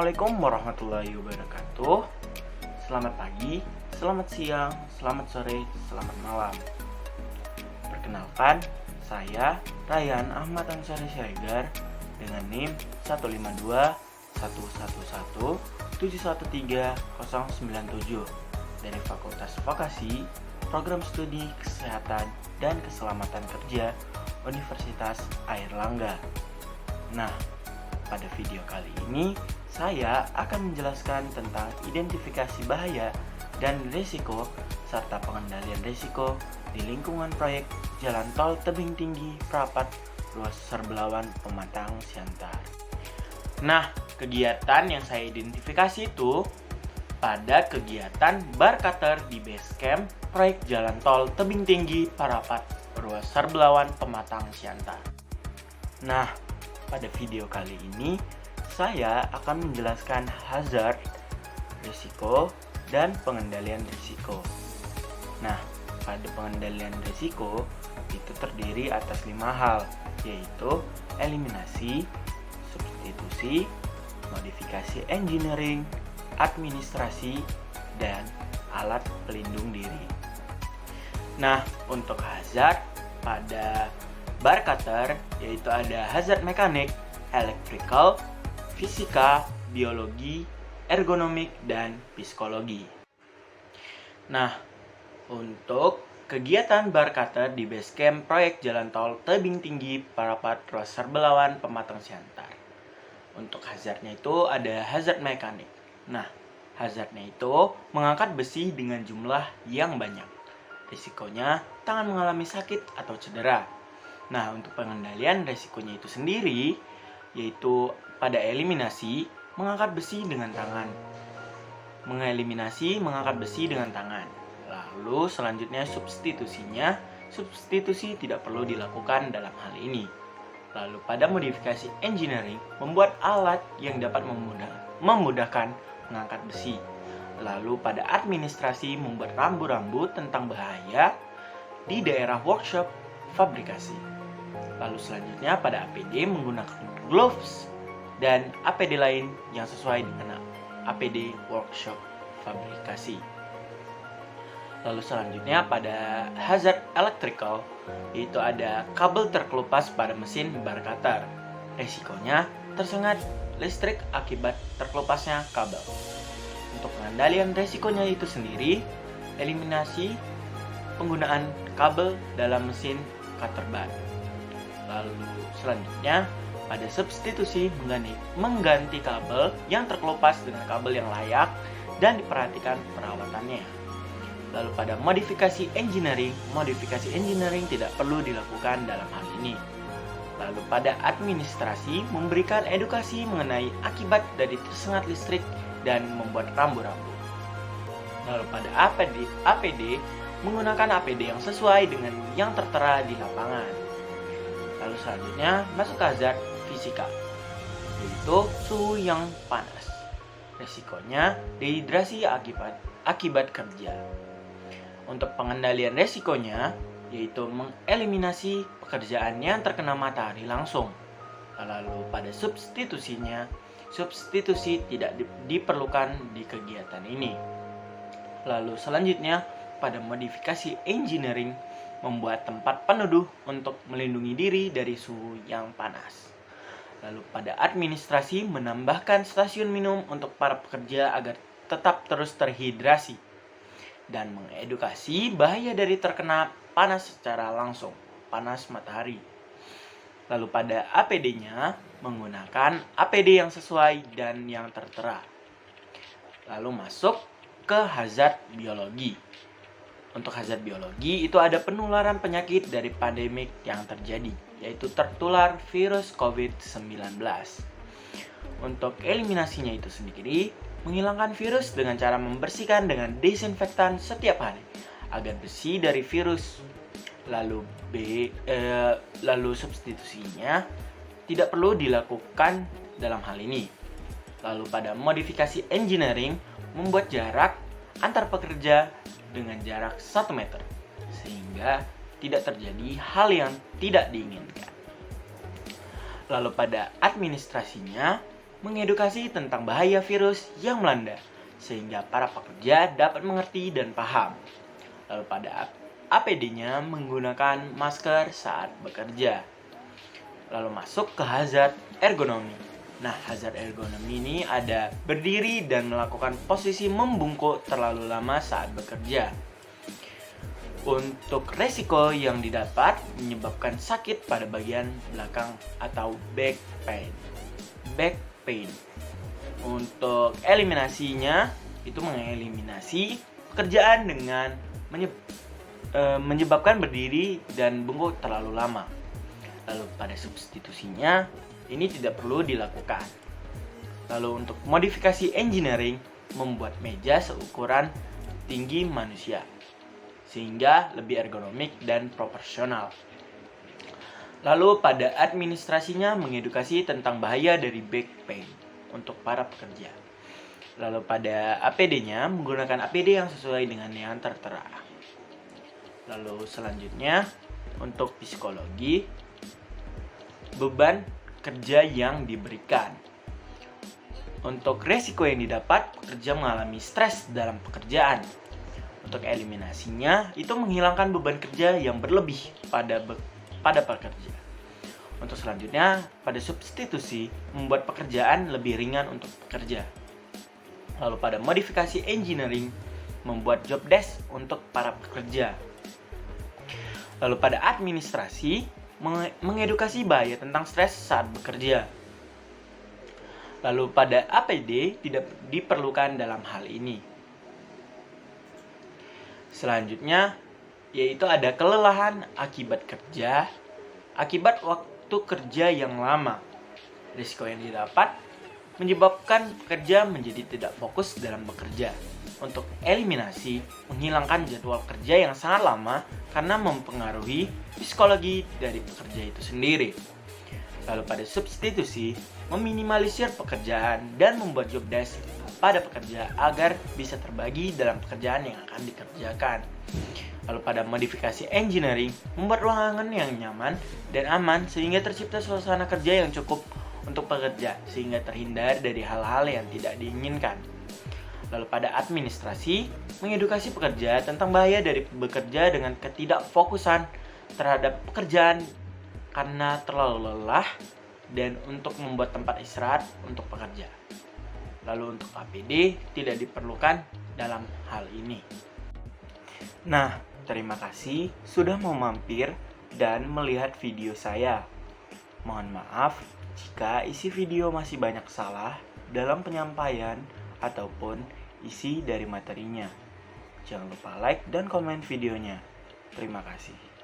Assalamualaikum warahmatullahi wabarakatuh. Selamat pagi, selamat siang, selamat sore, selamat malam. Perkenalkan, saya Ryan Ahmad Ansari Siregar dengan NIM 1521117130097 dari Fakultas Vokasi, Program Studi Kesehatan dan Keselamatan Kerja Universitas Airlangga. Nah, pada video kali ini saya akan menjelaskan tentang identifikasi bahaya dan risiko serta pengendalian risiko di lingkungan proyek Jalan Tol Tebing Tinggi Prapat Ruas Serbelawan Pematang Siantar. Nah, kegiatan yang saya identifikasi itu pada kegiatan Barkater di base camp proyek Jalan Tol Tebing Tinggi Prapat Ruas Serbelawan Pematang Siantar. Nah, pada video kali ini saya akan menjelaskan hazard, risiko, dan pengendalian risiko. Nah, pada pengendalian risiko itu terdiri atas 5 hal, yaitu eliminasi, substitusi, modifikasi engineering, administrasi, dan alat pelindung diri. Nah, untuk hazard pada Barkater yaitu ada hazard mekanik, electrical, fisika, biologi, ergonomik, dan psikologi. Nah, untuk kegiatan Barkater di base camp proyek Jalan Tol Tebing Tinggi Prapat Ruas Serbelawan Pematang Siantar. Untuk hazardnya itu ada hazard mekanik. Nah, hazardnya itu mengangkat besi dengan jumlah yang banyak. Risikonya tangan mengalami sakit atau cedera. Nah, untuk pengendalian risikonya itu sendiri, yaitu pada eliminasi, mengangkat besi dengan tangan. Mengeliminasi, mengangkat besi dengan tangan. Lalu selanjutnya substitusinya, substitusi tidak perlu dilakukan dalam hal ini. Lalu pada modifikasi engineering, membuat alat yang dapat memudahkan mengangkat besi. Lalu pada administrasi, membuat rambu-rambu tentang bahaya di daerah workshop fabrikasi. Lalu selanjutnya pada APD menggunakan gloves dan APD lain yang sesuai dengan APD workshop fabrikasi. Lalu selanjutnya pada hazard electrical, yaitu ada kabel terkelupas pada mesin Barkater. Resikonya tersengat listrik akibat terkelupasnya kabel. Untuk pengendalian resikonya itu sendiri, eliminasi penggunaan kabel dalam mesin cutter bar. Lalu selanjutnya pada substitusi mengganti kabel yang terkelupas dengan kabel yang layak dan diperhatikan perawatannya. Lalu pada modifikasi engineering tidak perlu dilakukan dalam hal ini. Lalu pada administrasi memberikan edukasi mengenai akibat dari tersengat listrik dan membuat rambu-rambu. Lalu pada APD menggunakan APD yang sesuai dengan yang tertera di lapangan. Lalu selanjutnya masuk ke hazard fisika, yaitu suhu yang panas. Resikonya dehidrasi akibat kerja. Untuk pengendalian resikonya, yaitu mengeliminasi pekerjaan yang terkena matahari langsung. Lalu pada substitusinya, substitusi tidak diperlukan di kegiatan ini. Lalu selanjutnya pada modifikasi engineering, membuat tempat peneduh untuk melindungi diri dari suhu yang panas. Lalu pada administrasi menambahkan stasiun minum untuk para pekerja agar tetap terus terhidrasi. Dan mengedukasi bahaya dari terkena panas secara langsung, panas matahari. Lalu pada APD-nya menggunakan APD yang sesuai dan yang tertera. Lalu masuk ke hazard biologi. Untuk hazard biologi itu ada penularan penyakit dari pandemik yang terjadi, yaitu tertular virus COVID-19. Untuk eliminasinya itu sendiri, menghilangkan virus dengan cara membersihkan dengan desinfektan setiap hari agar bersih dari virus. Lalu substitusinya tidak perlu dilakukan dalam hal ini. Lalu pada modifikasi engineering, membuat jarak antar pekerja dengan jarak 1 meter sehingga tidak terjadi hal yang tidak diinginkan. Lalu pada administrasinya mengedukasi tentang bahaya virus yang melanda, sehingga para pekerja dapat mengerti dan paham. Lalu pada APD-nya menggunakan masker saat bekerja. Lalu masuk ke hazard ergonomi. Nah, hazard ergonomi ini ada berdiri dan melakukan posisi membungkuk terlalu lama saat bekerja. Untuk resiko yang didapat menyebabkan sakit pada bagian belakang atau back pain. Untuk eliminasinya itu mengeliminasi pekerjaan dengan menyebabkan berdiri dan bungkuk terlalu lama. Lalu pada substitusinya ini tidak perlu dilakukan. Lalu untuk modifikasi engineering membuat meja seukuran tinggi manusia sehingga lebih ergonomik dan proporsional. Lalu pada administrasinya mengedukasi tentang bahaya dari back pain untuk para pekerja. Lalu pada APD-nya menggunakan APD yang sesuai dengan yang tertera. Lalu selanjutnya untuk psikologi, beban kerja yang diberikan. Untuk resiko yang didapat, pekerja mengalami stres dalam pekerjaan. Untuk eliminasinya, itu menghilangkan beban kerja yang berlebih pada pekerja. Untuk selanjutnya, pada substitusi, membuat pekerjaan lebih ringan untuk pekerja. Lalu pada modifikasi engineering, membuat job desk untuk para pekerja. Lalu pada administrasi, mengedukasi bahaya tentang stres saat bekerja. Lalu pada APD tidak diperlukan dalam hal ini. Selanjutnya, yaitu ada kelelahan akibat kerja, akibat waktu kerja yang lama. Risiko yang didapat menyebabkan pekerja menjadi tidak fokus dalam bekerja. Untuk eliminasi, menghilangkan jadwal kerja yang sangat lama karena mempengaruhi psikologi dari pekerja itu sendiri. Lalu pada substitusi, meminimalisir pekerjaan dan membuat job desk pada pekerja agar bisa terbagi dalam pekerjaan yang akan dikerjakan. Lalu pada modifikasi engineering, membuat ruangan yang nyaman dan aman sehingga tercipta suasana kerja yang cukup untuk pekerja sehingga terhindar dari hal-hal yang tidak diinginkan. Lalu pada administrasi, mengedukasi pekerja tentang bahaya dari bekerja dengan ketidakfokusan terhadap pekerjaan karena terlalu lelah dan untuk membuat tempat istirahat untuk pekerja. Lalu untuk APD tidak diperlukan dalam hal ini. Nah, terima kasih sudah mau mampir dan melihat video saya. Mohon maaf jika isi video masih banyak salah dalam penyampaian ataupun isi dari materinya. Jangan lupa like dan komen videonya. Terima kasih.